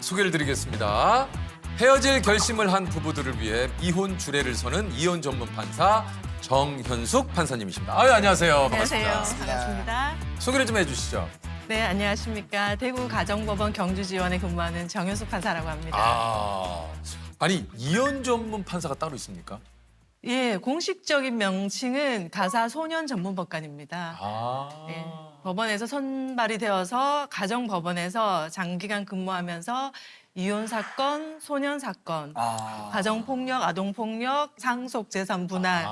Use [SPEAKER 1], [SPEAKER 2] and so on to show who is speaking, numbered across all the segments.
[SPEAKER 1] 소개를 드리겠습니다. 헤어질 결심을 한 부부들을 위해 이혼 주례를 서는 이혼 전문 판사 정현숙 판사님이십니다. 아유, 안녕하세요.
[SPEAKER 2] 안녕하세요.
[SPEAKER 1] 반갑습니다.
[SPEAKER 2] 반갑습니다.
[SPEAKER 1] 소개를 좀 해주시죠.
[SPEAKER 2] 네, 안녕하십니까. 대구 가정법원 경주지원에 근무하는 정현숙 판사라고 합니다.
[SPEAKER 1] 아니 이혼 전문 판사가 따로 있습니까?
[SPEAKER 2] 예, 공식적인 명칭은 가사소년 전문법관입니다. 네, 법원에서 선발이 되어서 가정법원에서 장기간 근무하면서 이혼 사건, 소년 사건, 가정폭력, 아동폭력, 상속 재산 분할,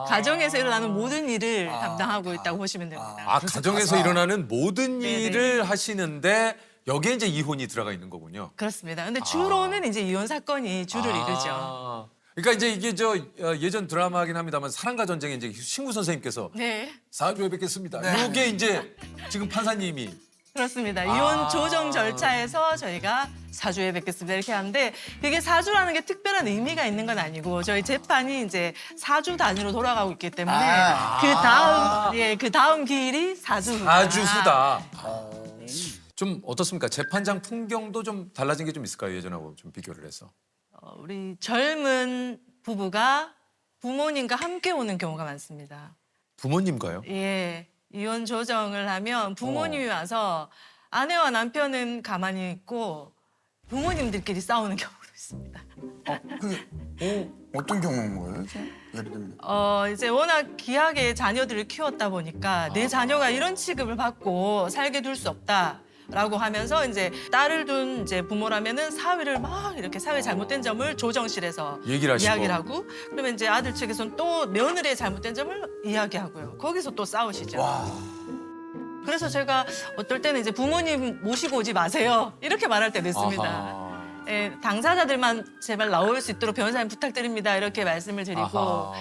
[SPEAKER 2] 가정에서 일어나는 모든 일을 담당하고 있다고 보시면 됩니다.
[SPEAKER 1] 가정에서 일어나는 모든
[SPEAKER 2] 네네.
[SPEAKER 1] 일을 하시는데 여기에 이제 이혼이 들어가 있는 거군요.
[SPEAKER 2] 그렇습니다. 근데 주로는 이제 이혼 사건이 주를 이루죠.
[SPEAKER 1] 그러니까 이제 이게 예전 드라마긴 합니다만 사랑과 전쟁에 이제 신구 선생님께서
[SPEAKER 2] 네.
[SPEAKER 1] 사주에 뵙겠습니다. 이게 이제 지금 판사님이
[SPEAKER 2] 그렇습니다. 이혼 조정 절차에서 저희가 사주에 뵙겠습니다 이렇게 하는데 이게 사주라는 게 특별한 의미가 있는 건 아니고 저희 재판이 이제 사주 단위로 돌아가고 있기 때문에 그 다음 기일이 사주후다.
[SPEAKER 1] 사주후다. 좀 어떻습니까? 재판장 풍경도 좀 달라진 게 좀 있을까요? 예전하고 좀 비교를 해서.
[SPEAKER 2] 우리 젊은 부부가 부모님과 함께 오는 경우가 많습니다.
[SPEAKER 1] 부모님과요?
[SPEAKER 2] 예, 이혼 조정을 하면 부모님이 와서 아내와 남편은 가만히 있고 부모님들끼리 싸우는 경우도 있습니다.
[SPEAKER 3] 어떤 경우인 거예요? 예를 들면.
[SPEAKER 2] 이제 워낙 귀하게 자녀들을 키웠다 보니까 내 자녀가 이런 취급을 받고 살게 둘 수 없다. 라고 하면서 이제 딸을 둔 이제 부모라면은 사위를 막 이렇게 사위 잘못된 점을 조정실에서
[SPEAKER 1] 얘기를 하시고.
[SPEAKER 2] 이야기를 하고 그러면 이제 아들 측에서는 또 며느리의 잘못된 점을 이야기하고요. 거기서 또 싸우시죠. 그래서 제가 어떨 때는 이제 부모님 모시고 오지 마세요. 이렇게 말할 때도 있습니다. 예, 당사자들만 제발 나올 수 있도록 변호사님 부탁드립니다. 이렇게 말씀을 드리고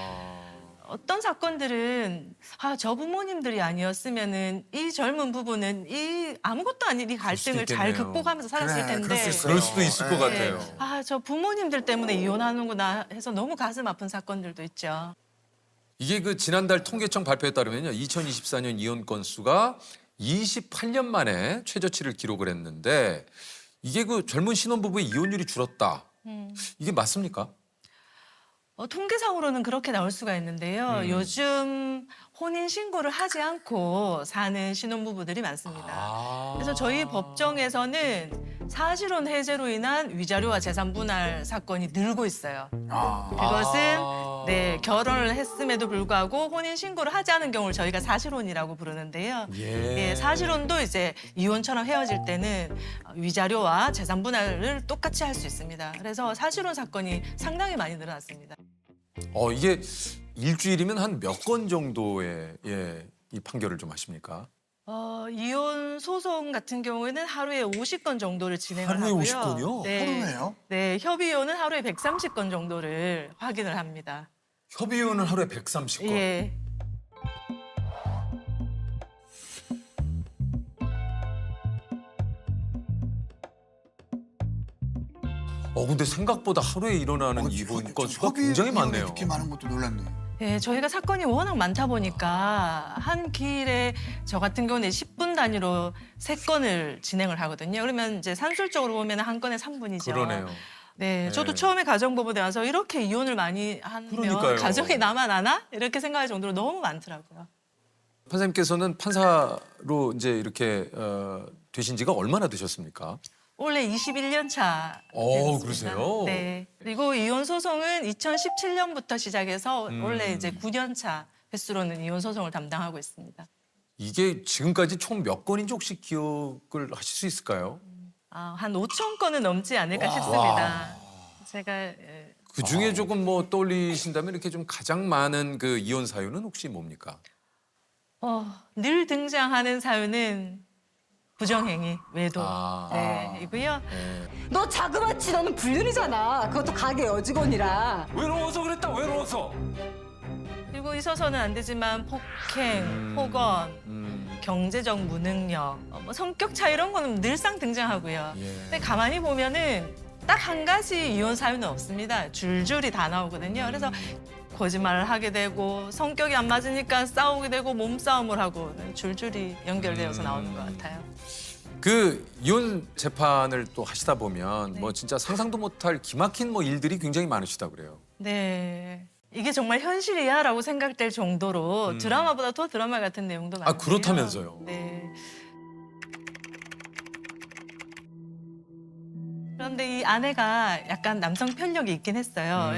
[SPEAKER 2] 어떤 사건들은 저 부모님들이 아니었으면은 이 젊은 부부는 이 아무것도 아닌 이 갈등을 잘
[SPEAKER 1] 있겠네요.
[SPEAKER 2] 극복하면서 살았을 텐데
[SPEAKER 1] 그럴 수도 있을 것
[SPEAKER 2] 네.
[SPEAKER 1] 같아요.
[SPEAKER 2] 저 부모님들 때문에 이혼하는구나 해서 너무 가슴 아픈 사건들도 있죠.
[SPEAKER 1] 이게 그 지난달 통계청 발표에 따르면요. 2024년 이혼 건수가 28년 만에 최저치를 기록을 했는데 이게 그 젊은 신혼부부의 이혼율이 줄었다. 이게 맞습니까?
[SPEAKER 2] 통계상으로는 그렇게 나올 수가 있는데요. 요즘 혼인 신고를 하지 않고 사는 신혼부부들이 많습니다. 그래서 저희 법정에서는 사실혼 해제로 인한 위자료와 재산 분할 사건이 늘고 있어요. 그것은 네, 결혼을 했음에도 불구하고 혼인 신고를 하지 않은 경우를 저희가 사실혼이라고 부르는데요. 예, 사실혼도 이제 이혼처럼 헤어질 때는 위자료와 재산 분할을 똑같이 할 수 있습니다. 그래서 사실혼 사건이 상당히 많이 늘어났습니다.
[SPEAKER 1] 이게 일주일이면 한 몇 건 정도의 이 판결을 좀 하십니까?
[SPEAKER 2] 이혼 소송 같은 경우에는 하루에 50건 정도를 진행을
[SPEAKER 1] 하루에
[SPEAKER 2] 하고요.
[SPEAKER 1] 50건이요?
[SPEAKER 2] 네,
[SPEAKER 3] 하루에요?
[SPEAKER 2] 네, 협의혼은 하루에 130건 정도를 확인을 합니다.
[SPEAKER 1] 협의혼은 하루에 130건.
[SPEAKER 2] 예.
[SPEAKER 1] 근데 생각보다 하루에 일어나는 이혼 건수가 굉장히 많네요.
[SPEAKER 3] 이렇게 많은 것도 놀랐네.
[SPEAKER 2] 네, 저희가 사건이 워낙 많다 보니까 한 기일에 저 같은 경우는 10분 단위로 3건을 진행을 하거든요. 그러면 이제 산술적으로 보면 한 건에 3분이죠.
[SPEAKER 1] 그러네요.
[SPEAKER 2] 네, 저도
[SPEAKER 1] 네.
[SPEAKER 2] 처음에 가정법원에 와서 이렇게 이혼을 많이 하면
[SPEAKER 1] 그러니까요.
[SPEAKER 2] 가정이 나만 아나? 이렇게 생각할 정도로 너무 많더라고요.
[SPEAKER 1] 판사님께서는 판사로 이제 이렇게 되신 지가 얼마나 되셨습니까?
[SPEAKER 2] 올해 21년 차.
[SPEAKER 1] 그러세요?
[SPEAKER 2] 네. 그리고 이혼 소송은 2017년부터 시작해서 올해 이제 9년 차 횟수로는 이혼 소송을 담당하고 있습니다.
[SPEAKER 1] 이게 지금까지 총 몇 건인지 혹시 기억을 하실 수 있을까요?
[SPEAKER 2] 한 5천 건은 넘지 않을까 싶습니다. 제가
[SPEAKER 1] 그 중에 조금 뭐 떠올리신다면 이렇게 좀 가장 많은 그 이혼 사유는 혹시 뭡니까?
[SPEAKER 2] 늘 등장하는 사유는 부정행위, 외도 이고요.
[SPEAKER 4] 너 자그마치 너는 불륜이잖아. 그것도 가게 여직원이라.
[SPEAKER 1] 외로워서 그랬다. 외로워서.
[SPEAKER 2] 그리고 있어서는 안 되지만 폭행, 폭언, 경제적 무능력, 뭐 성격 차 이런 거는 늘상 등장하고요. 근데 가만히 보면은 딱 한 가지 이혼 사유는 없습니다. 줄줄이 다 나오거든요. 그래서 거짓말을 하게 되고 성격이 안 맞으니까 싸우게 되고 몸싸움을 하고 줄줄이 연결되어서 나오는 것 같아요.
[SPEAKER 1] 그 이혼 재판을 또 하시다 보면
[SPEAKER 2] 네.
[SPEAKER 1] 뭐 진짜 상상도 못할 기막힌 뭐 일들이 굉장히 많으시다 그래요.
[SPEAKER 2] 네. 이게 정말 현실이야라고 생각될 정도로 드라마보다 더 드라마 같은 내용도 많아요.
[SPEAKER 1] 그렇다면서요?
[SPEAKER 2] 네. 그런데 이 아내가 약간 남성 편력이 있긴 했어요.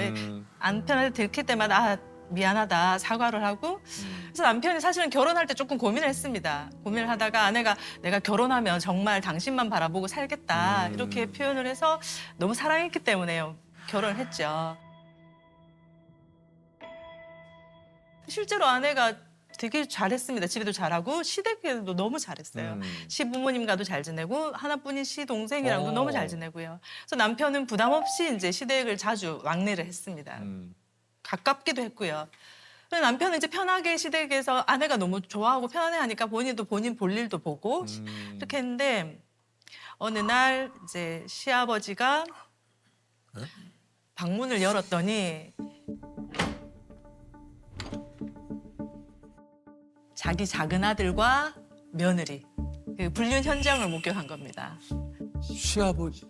[SPEAKER 2] 남편한테 들킬 때마다 아, 미안하다 사과를 하고 그래서 남편이 사실은 결혼할 때 조금 고민을 했습니다. 고민을 하다가 아내가 내가 결혼하면 정말 당신만 바라보고 살겠다 이렇게 표현을 해서 너무 사랑했기 때문에 결혼을 했죠. 실제로 아내가 되게 잘했습니다. 집에도 잘하고 시댁에도 너무 잘했어요. 시부모님과도 잘 지내고 하나뿐인 시동생이랑도 너무 잘 지내고요. 그래서 남편은 부담 없이 이제 시댁을 자주 왕래를 했습니다. 가깝기도 했고요. 그래서 남편은 이제 편하게 시댁에서 아내가 너무 좋아하고 편안해하니까 본인도 본인 볼 일도 보고 이렇게 했는데 어느 날 이제 시아버지가 방문을 열었더니 자기 작은 아들과 며느리 그 불륜 현장을 목격한 겁니다.
[SPEAKER 1] 시아버지.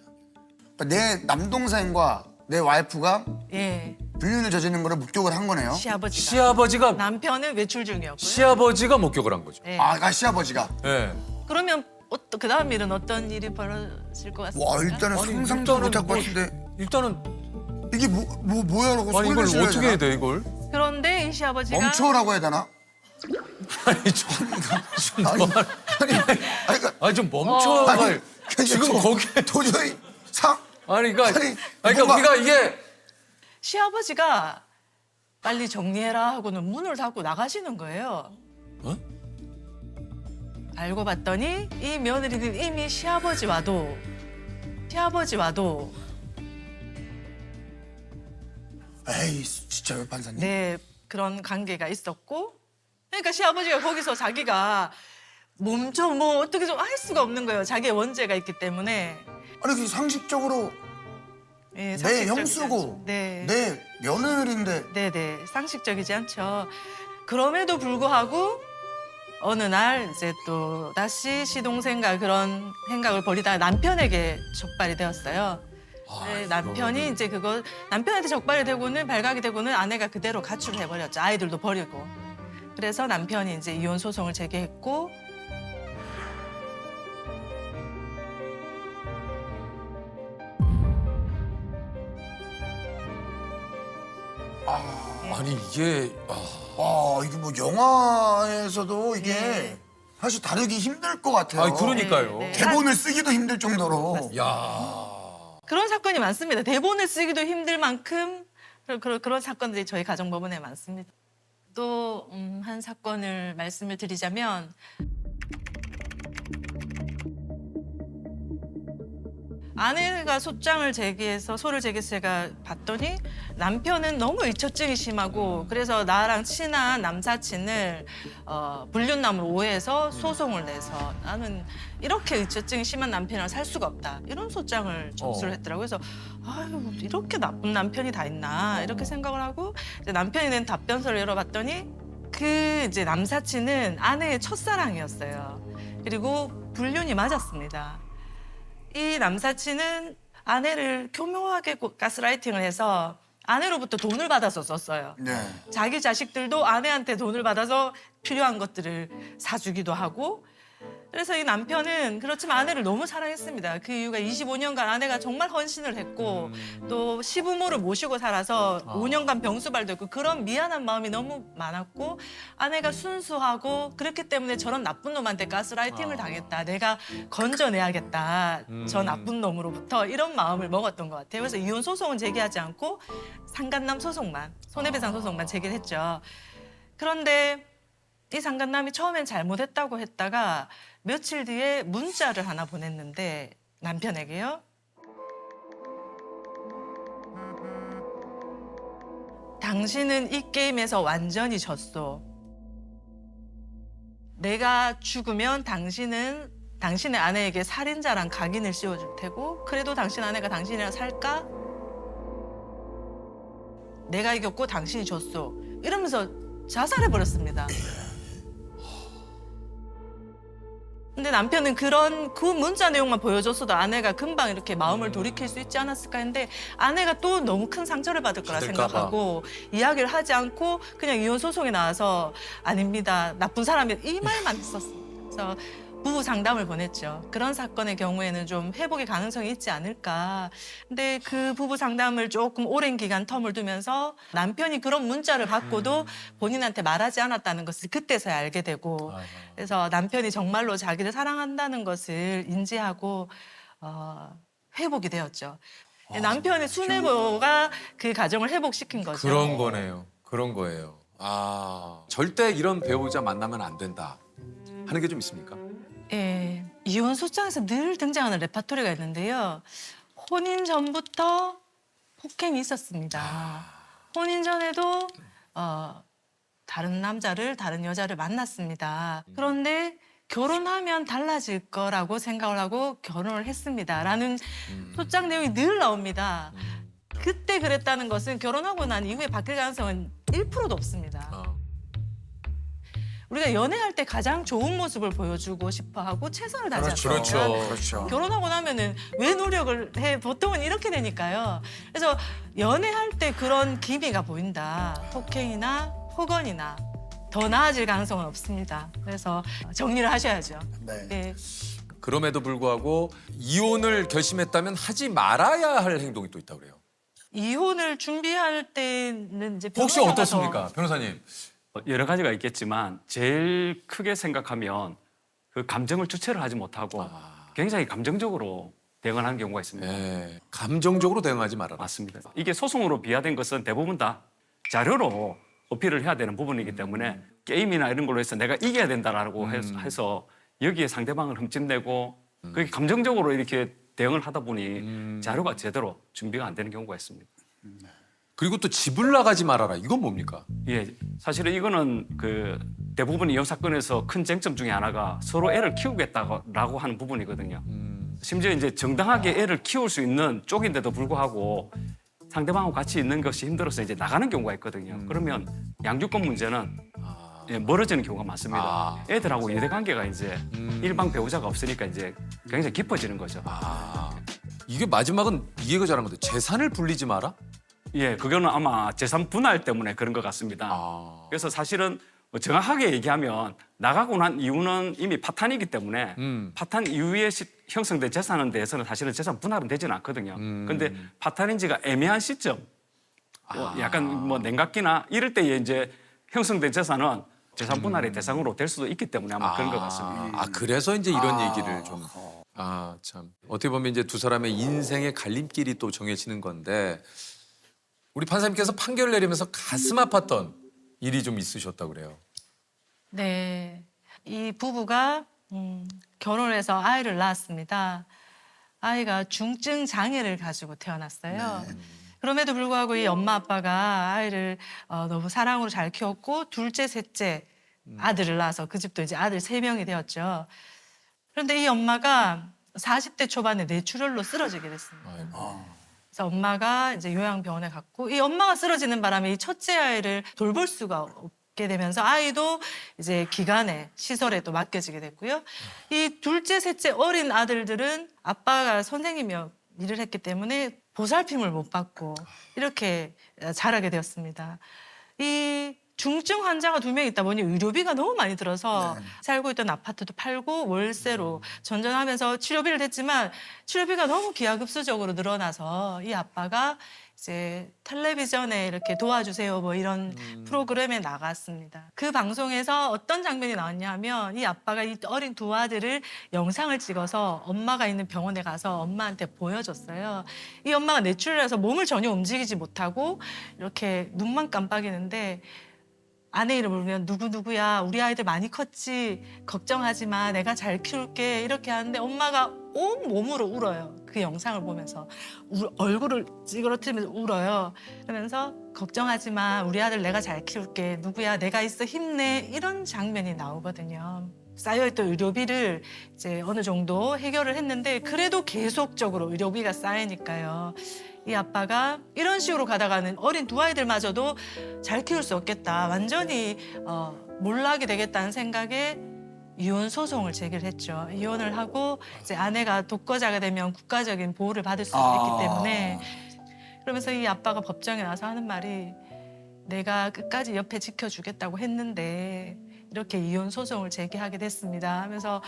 [SPEAKER 3] 그러니까 내 남동생과 내 와이프가
[SPEAKER 2] 예,
[SPEAKER 3] 불륜을 저지르는 거를 목격을 한 거네요.
[SPEAKER 2] 시아버지가 남편은 외출 중이었고요.
[SPEAKER 1] 시아버지가 목격을 한 거죠.
[SPEAKER 2] 예.
[SPEAKER 3] 아, 시아버지가.
[SPEAKER 1] 예.
[SPEAKER 2] 그러면 그 다음 일은 어떤 일이 벌어질 것 같습니까?
[SPEAKER 3] 와, 일단은
[SPEAKER 1] 아니,
[SPEAKER 3] 상상도
[SPEAKER 1] 일단은
[SPEAKER 3] 못할 것
[SPEAKER 1] 뭐-
[SPEAKER 3] 같은데
[SPEAKER 1] 일단은
[SPEAKER 3] 이게 뭐야라고
[SPEAKER 1] 아니
[SPEAKER 3] 소리를
[SPEAKER 1] 이걸
[SPEAKER 3] 질러야
[SPEAKER 1] 어떻게
[SPEAKER 3] 되나?
[SPEAKER 1] 해야 돼 이걸?
[SPEAKER 2] 그런데 이 시아버지가
[SPEAKER 3] 멈춰라고 해야 되나?
[SPEAKER 1] 아니 좀
[SPEAKER 3] 아니, 그러니까
[SPEAKER 1] 아니 좀 멈춰.
[SPEAKER 3] 아니,
[SPEAKER 1] 지금
[SPEAKER 3] 저-
[SPEAKER 1] 거기에
[SPEAKER 3] 도저히
[SPEAKER 1] 아니 그러니까
[SPEAKER 3] 아니,
[SPEAKER 1] 그러니까
[SPEAKER 3] 뭔가-
[SPEAKER 1] 우리가 이게
[SPEAKER 2] 시아버지가 빨리 정리해라 하고는 문을 닫고 나가시는 거예요.
[SPEAKER 1] 어?
[SPEAKER 2] 알고 봤더니 이 며느리는 이미 시아버지와도
[SPEAKER 3] 에이 진짜요 판사님?
[SPEAKER 2] 네 그런 관계가 있었고 그러니까 시아버지가 거기서 자기가 멈춰 뭐 어떻게 좀 할 수가 없는 거예요. 자기의 원죄가 있기 때문에.
[SPEAKER 3] 아니 그 상식적으로
[SPEAKER 2] 예,
[SPEAKER 3] 내
[SPEAKER 2] 상식적이지
[SPEAKER 3] 형수고
[SPEAKER 2] 않죠. 네.
[SPEAKER 3] 내 며느리인데
[SPEAKER 2] 네네 상식적이지 않죠. 그럼에도 불구하고 어느 날 이제 또 다시 시동생과 그런 행각을 벌이다가 남편에게 적발이 되었어요. 네, 남편이 이제 그거 남편한테 적발이 되고는 발각이 되고는 아내가 그대로 가출을 해버렸죠. 아이들도 버리고. 그래서 남편이 이제 이혼 소송을 제기했고.
[SPEAKER 1] 아니 이게
[SPEAKER 3] 이게 뭐 영화에서도 이게
[SPEAKER 2] 네.
[SPEAKER 3] 사실 다루기 힘들 것 같아요.
[SPEAKER 1] 아니 그러니까요.
[SPEAKER 2] 네, 네.
[SPEAKER 3] 대본을 쓰기도 힘들 정도로.
[SPEAKER 1] 야.
[SPEAKER 2] 그런 사건이 많습니다. 대본을 쓰기도 힘들 만큼 그런 사건들이 저희 가정법원에 많습니다. 또 한 사건을 말씀을 드리자면 아내가 소장을 제기해서 소를 제기해서 제가 봤더니 남편은 너무 의처증이 심하고 그래서 나랑 친한 남사친을 불륜남으로 오해해서 소송을 내서 나는 이렇게 의처증이 심한 남편이랑 살 수가 없다 이런 소장을 접수를 했더라고요. 그래서 아유 이렇게 나쁜 남편이 다 있나 이렇게 생각을 하고 이제 남편이 낸 답변서를 열어봤더니 그 이제 남사친은 아내의 첫사랑이었어요. 그리고 불륜이 맞았습니다. 이 남사친은 아내를 교묘하게 가스라이팅을 해서 아내로부터 돈을 받아서 썼어요.
[SPEAKER 3] 네.
[SPEAKER 2] 자기 자식들도 아내한테 돈을 받아서 필요한 것들을 사주기도 하고 그래서 이 남편은 그렇지만 아내를 너무 사랑했습니다. 그 이유가 25년간 아내가 정말 헌신을 했고 또 시부모를 모시고 살아서 5년간 병수발도 했고 그런 미안한 마음이 너무 많았고 아내가 순수하고 그렇기 때문에 저런 나쁜 놈한테 가스라이팅을 당했다. 내가 건져내야겠다. 저 나쁜 놈으로부터 이런 마음을 먹었던 것 같아요. 그래서 이혼 소송은 제기하지 않고 상간남 소송만 손해배상 소송만 제기를 했죠. 그런데 이 상간남이 처음엔 잘못했다고 했다가 며칠 뒤에 문자를 하나 보냈는데 남편에게요. 당신은 이 게임에서 완전히 졌어. 내가 죽으면 당신은 당신의 아내에게 살인자란 각인을 씌워줄 테고 그래도 당신 아내가 당신이랑 살까? 내가 이겼고 당신이 졌어. 이러면서 자살해버렸습니다. 근데 남편은 그 문자 내용만 보여줬어도 아내가 금방 이렇게 마음을 돌이킬 수 있지 않았을까 했는데 아내가 또 너무 큰 상처를 받을 거라
[SPEAKER 1] 받을까 봐.
[SPEAKER 2] 생각하고 이야기를 하지 않고 그냥 이혼 소송에 나와서 아닙니다. 나쁜 사람이 이 말만 썼습니다. 그래서 부부 상담을 보냈죠. 그런 사건의 경우에는 좀 회복의 가능성이 있지 않을까. 근데 그 부부 상담을 조금 오랜 기간 텀을 두면서 남편이 그런 문자를 받고도 본인한테 말하지 않았다는 것을 그때서야 알게 되고 그래서 남편이 정말로 자기를 사랑한다는 것을 인지하고 회복이 되었죠. 남편의 수뇌부가 그 가정을 회복시킨 거죠.
[SPEAKER 1] 그런 거네요. 그런 거예요. 절대 이런 배우자 만나면 안 된다 하는 게 좀 있습니까?
[SPEAKER 2] 예, 이혼 소장에서 늘 등장하는 레파토리가 있는데요. 혼인 전부터 폭행이 있었습니다. 혼인 전에도 다른 남자를 다른 여자를 만났습니다. 그런데 결혼하면 달라질 거라고 생각을 하고 결혼을 했습니다라는 소장 내용이 늘 나옵니다. 그때 그랬다는 것은 결혼하고 난 이후에 바뀔 가능성은 1%도 없습니다. 우리가 연애할 때 가장 좋은 모습을 보여주고 싶어하고 최선을 다하지 않습니까?
[SPEAKER 3] 그렇죠.
[SPEAKER 2] 결혼하고 나면은 왜 노력을 해? 보통은 이렇게 되니까요. 그래서 연애할 때 그런 기미가 보인다. 폭행이나 폭언이나 더 나아질 가능성은 없습니다. 그래서 정리를 하셔야죠.
[SPEAKER 3] 네.
[SPEAKER 2] 네.
[SPEAKER 1] 그럼에도 불구하고 이혼을 결심했다면 하지 말아야 할 행동이 또 있다고 그래요.
[SPEAKER 2] 이혼을 준비할 때는 이제
[SPEAKER 1] 혹시
[SPEAKER 2] 변호사가
[SPEAKER 1] 어떻습니까, 변호사님?
[SPEAKER 5] 여러 가지가 있겠지만 제일 크게 생각하면 그 감정을 주체를 하지 못하고 굉장히 감정적으로 대응을 하는 경우가 있습니다.
[SPEAKER 1] 네, 감정적으로 대응하지 말아라.
[SPEAKER 5] 맞습니다. 이게 소송으로 비화된 것은 대부분 다 자료로 어필을 해야 되는 부분이기 때문에 게임이나 이런 걸로 해서 내가 이겨야 된다라고 해서 여기에 상대방을 흠집내고 그게 감정적으로 이렇게 대응을 하다 보니 자료가 제대로 준비가 안 되는 경우가 있습니다.
[SPEAKER 1] 그리고 또 집을 나가지 말아라. 이건 뭡니까?
[SPEAKER 5] 예, 사실은 이거는 그 대부분 이혼 사건에서 큰 쟁점 중에 하나가 서로 애를 키우겠다고 하는 부분이거든요. 심지어 이제 정당하게 애를 키울 수 있는 쪽인데도 불구하고 상대방하고 같이 있는 것이 힘들어서 이제 나가는 경우가 있거든요. 그러면 양육권 문제는 예, 멀어지는 경우가 많습니다. 애들하고 유대 관계가 이제 일방 배우자가 없으니까 이제 굉장히 깊어지는 거죠.
[SPEAKER 1] 이게 마지막은 이해가 잘한 건데 재산을 불리지 마라?
[SPEAKER 5] 예, 그거는 아마 재산 분할 때문에 그런 것 같습니다. 그래서 사실은 뭐 정확하게 얘기하면 나가고 난 이유는 이미 파탄이기 때문에 파탄 이후에 형성된 재산에 대해서는 사실은 재산 분할은 되지는 않거든요. 그런데 파탄인지가 애매한 시점, 약간 뭐 냉각기나 이럴 때에 이제 형성된 재산은 재산 분할의 대상으로 될 수도 있기 때문에 아마 그런 것 같습니다.
[SPEAKER 1] 그래서 이제 이런 얘기를 좀. 참. 어떻게 보면 이제 두 사람의 인생의 갈림길이 또 정해지는 건데 우리 판사님께서 판결을 내리면서 가슴 아팠던 일이 좀 있으셨다고 그래요.
[SPEAKER 2] 네, 이 부부가 결혼을 해서 아이를 낳았습니다. 아이가 중증 장애를 가지고 태어났어요. 그럼에도 불구하고 이 엄마 아빠가 아이를 너무 사랑으로 잘 키웠고 둘째, 셋째 아들을 낳아서 그 집도 이제 아들 3명이 되었죠. 그런데 이 엄마가 40대 초반에 뇌출혈로 쓰러지게 됐습니다. 그래서 엄마가 이제 요양병원에 갔고 이 엄마가 쓰러지는 바람에 이 첫째 아이를 돌볼 수가 없게 되면서 아이도 이제 기간에 시설에 또 맡겨지게 됐고요. 이 둘째, 셋째 어린 아들들은 아빠가 선생님이며 일을 했기 때문에 보살핌을 못 받고 이렇게 자라게 되었습니다. 이 중증 환자가 2명 있다 보니 의료비가 너무 많이 들어서 살고 있던 아파트도 팔고 월세로 전전하면서 치료비를 댔지만 치료비가 너무 기하급수적으로 늘어나서 이 아빠가 이제 텔레비전에 이렇게 도와주세요 뭐 이런 프로그램에 나갔습니다. 그 방송에서 어떤 장면이 나왔냐 하면 이 아빠가 이 어린 두 아들을 영상을 찍어서 엄마가 있는 병원에 가서 엄마한테 보여줬어요. 이 엄마가 뇌출혈해서 몸을 전혀 움직이지 못하고 이렇게 눈만 깜빡이는데 아내 이름을 부르면 누구누구야 우리 아이들 많이 컸지 걱정하지 마 내가 잘 키울게 이렇게 하는데 엄마가 온 몸으로 울어요. 그 영상을 보면서 얼굴을 찌그러뜨리면서 울어요. 그러면서 걱정하지 마 우리 아들 내가 잘 키울게 누구야 내가 있어 힘내 이런 장면이 나오거든요. 쌓여있던 의료비를 이제 어느 정도 해결을 했는데 그래도 계속적으로 의료비가 쌓이니까요. 이 아빠가 이런 식으로 가다가는 어린 두 아이들마저도 잘 키울 수 없겠다. 완전히 몰락이 되겠다는 생각에 이혼 소송을 제기를 했죠. 이혼을 하고 이제 아내가 독거자가 되면 국가적인 보호를 받을 수가 있기 때문에 그러면서 이 아빠가 법정에 나서 하는 말이 내가 끝까지 옆에 지켜주겠다고 했는데 이렇게 이혼 소송을 제기하게 됐습니다 하면서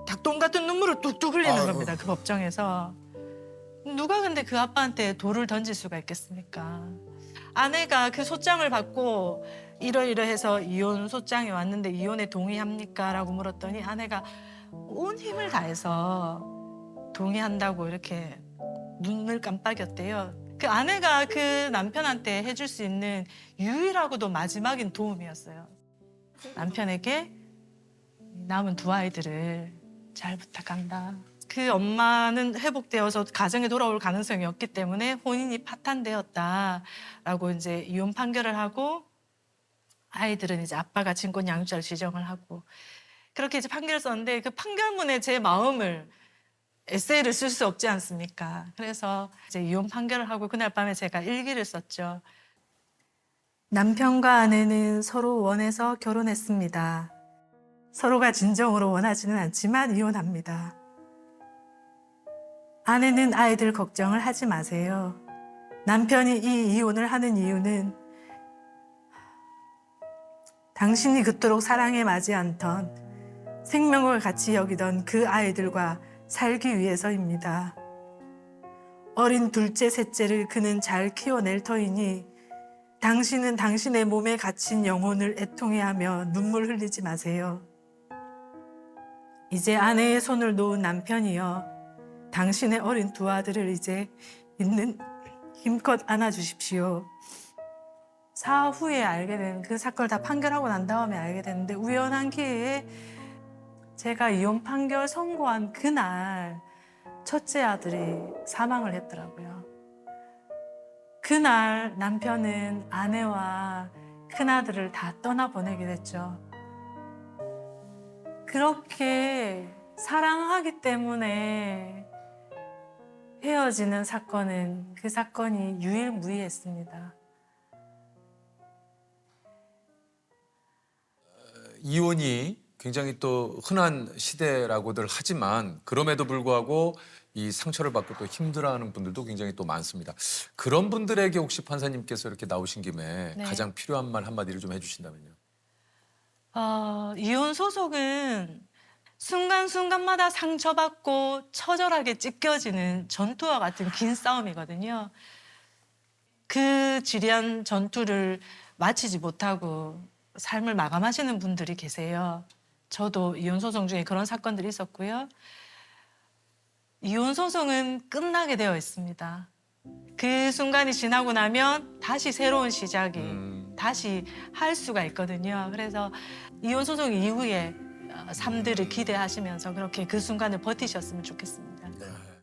[SPEAKER 2] 닭똥 같은 눈물을 뚝뚝 흘리는 겁니다. 그 법정에서. 누가 근데 그 아빠한테 돌을 던질 수가 있겠습니까? 아내가 그 소장을 받고 이러이러해서 이혼 소장이 왔는데 이혼에 동의합니까? 라고 물었더니 아내가 온 힘을 다해서 동의한다고 이렇게 눈을 깜빡였대요. 그 아내가 그 남편한테 해줄 수 있는 유일하고도 마지막인 도움이었어요. 남편에게 남은 두 아이들을 잘 부탁한다. 그 엄마는 회복되어서 가정에 돌아올 가능성이 없기 때문에 혼인이 파탄되었다라고 이제 이혼 판결을 하고 아이들은 이제 아빠가 진권 양육자를 지정을 하고 그렇게 이제 판결을 썼는데 그 판결문에 제 마음을 에세이를 쓸 수 없지 않습니까? 그래서 이제 이혼 판결을 하고 그날 밤에 제가 일기를 썼죠. 남편과 아내는 서로 원해서 결혼했습니다. 서로가 진정으로 원하지는 않지만 이혼합니다. 아내는 아이들 걱정을 하지 마세요. 남편이 이 이혼을 하는 이유는 당신이 그토록 사랑에 맞지 않던 생명을 같이 여기던 그 아이들과 살기 위해서입니다. 어린 둘째, 셋째를 그는 잘 키워낼 터이니 당신은 당신의 몸에 갇힌 영혼을 애통해하며 눈물 흘리지 마세요. 이제 아내의 손을 놓은 남편이여 당신의 어린 두 아들을 이제 있는 힘껏 안아주십시오. 사후에 알게 된 그 사건을 다 판결하고 난 다음에 알게 됐는데 우연한 기회에 제가 이혼 판결 선고한 그날 첫째 아들이 사망을 했더라고요. 그날 남편은 아내와 큰아들을 다 떠나보내게 됐죠. 그렇게 사랑하기 때문에 헤어지는 사건은 그 사건이 유일무이했습니다.
[SPEAKER 1] 이혼이 굉장히 또 흔한 시대라고들 하지만 그럼에도 불구하고 이 상처를 받고 또 힘들어하는 분들도 굉장히 또 많습니다. 그런 분들에게 혹시 판사님께서 이렇게 나오신 김에
[SPEAKER 2] 네.
[SPEAKER 1] 가장 필요한 말 한마디를 좀 해주신다면요.
[SPEAKER 2] 이혼 소송은 순간순간마다 상처받고 처절하게 찢겨지는 전투와 같은 긴 싸움이거든요. 그 지리한 전투를 마치지 못하고 삶을 마감하시는 분들이 계세요. 저도 이혼 소송 중에 그런 사건들이 있었고요. 이혼 소송은 끝나게 되어 있습니다. 그 순간이 지나고 나면 다시 새로운 시작이 다시 할 수가 있거든요. 그래서 이혼 소송 이후에 삶들을 기대하시면서 그렇게 그 순간을 버티셨으면 좋겠습니다.